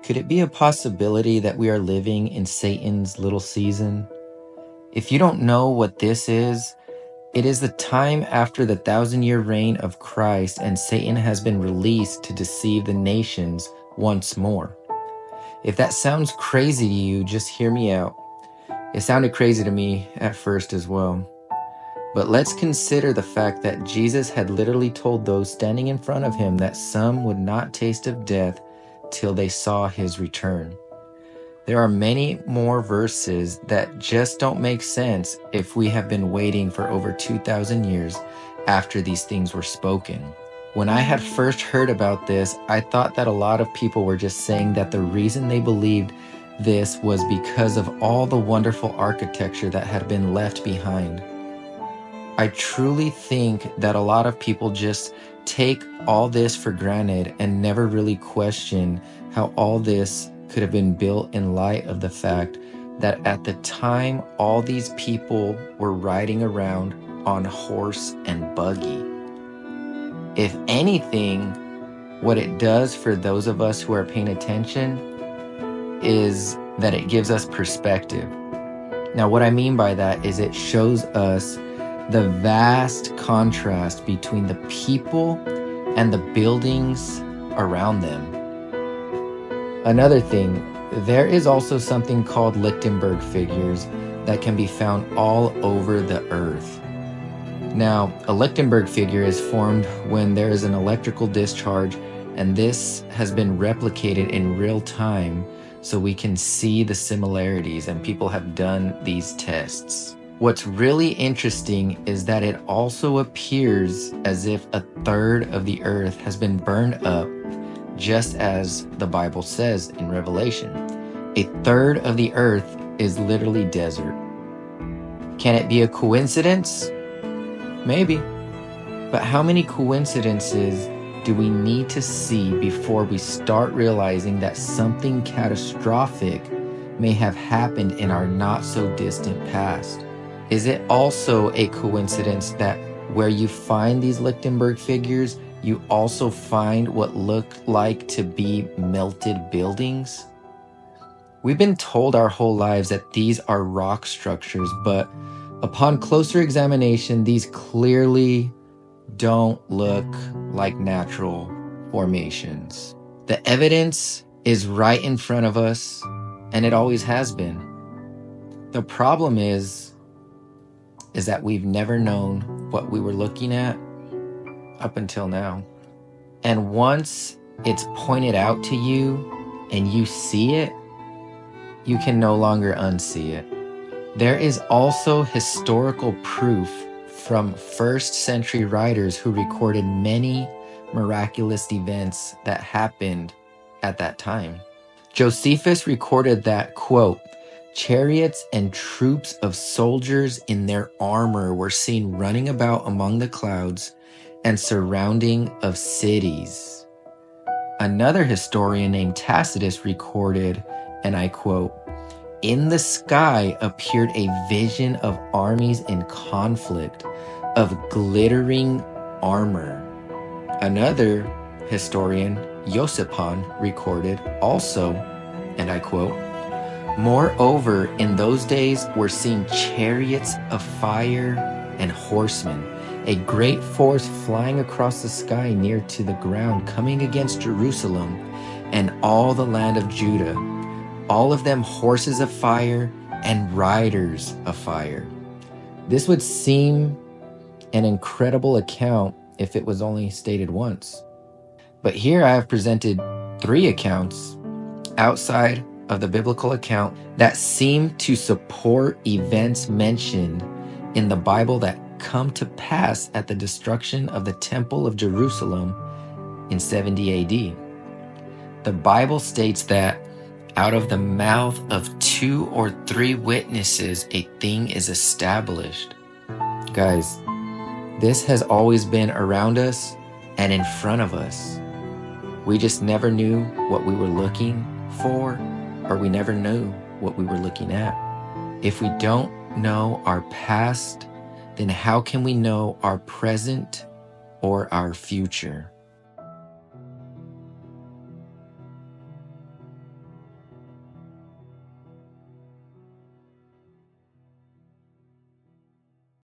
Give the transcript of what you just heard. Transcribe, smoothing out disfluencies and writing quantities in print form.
Could it be a possibility that we are living in Satan's little season? If you don't know what this is, it is the time after the 1,000-year reign of Christ and Satan has been released to deceive the nations once more. If that sounds crazy to you, just hear me out. It sounded crazy to me at first as well. But let's consider the fact that Jesus had literally told those standing in front of him that some would not taste of death till they saw his return. There are many more verses that just don't make sense if we have been waiting for over 2,000 years after these things were spoken. When I had first heard about this, I thought that a lot of people were just saying that the reason they believed this was because of all the wonderful architecture that had been left behind. I truly think that a lot of people just take all this for granted and never really question how all this could have been built in light of the fact that at the time all these people were riding around on horse and buggy. If anything, what it does for those of us who are paying attention is that it gives us perspective. Now, what I mean by that is it shows us the vast contrast between the people and the buildings around them. Another thing, there is also something called Lichtenberg figures that can be found all over the earth. Now, a Lichtenberg figure is formed when there is an electrical discharge, and this has been replicated in real time so we can see the similarities, and people have done these tests. What's really interesting is that it also appears as if a third of the earth has been burned up, just as the Bible says in Revelation. A third of the earth is literally desert. Can it be a coincidence? Maybe. But how many coincidences do we need to see before we start realizing that something catastrophic may have happened in our not so distant past? Is it also a coincidence that where you find these Lichtenberg figures, you also find what look like to be melted buildings? We've been told our whole lives that these are rock structures, but upon closer examination, these clearly don't look like natural formations. The evidence is right in front of us, and it always has been. The problem is that we've never known what we were looking at up until now. And once it's pointed out to you and you see it, you can no longer unsee it. There is also historical proof from first-century writers who recorded many miraculous events that happened at that time. Josephus recorded that, quote, chariots and troops of soldiers in their armor were seen running about among the clouds and surrounding of cities. Another historian named Tacitus recorded, and I quote, in the sky appeared a vision of armies in conflict, of glittering armor. Another historian, Josephon, recorded also, and I quote, moreover, in those days were seen chariots of fire and horsemen, a great force flying across the sky near to the ground, coming against Jerusalem and all the land of Judah, all of them horses of fire and riders of fire. This would seem an incredible account if it was only stated once. But here I have presented 3 accounts outside of the biblical account that seem to support events mentioned in the Bible that come to pass at the destruction of the Temple of Jerusalem in 70 AD. The Bible states that out of the mouth of 2 or 3 witnesses, a thing is established. Guys, this has always been around us and in front of us. We just never knew what we were looking for, or we never knew what we were looking at. If we don't know our past, then how can we know our present or our future?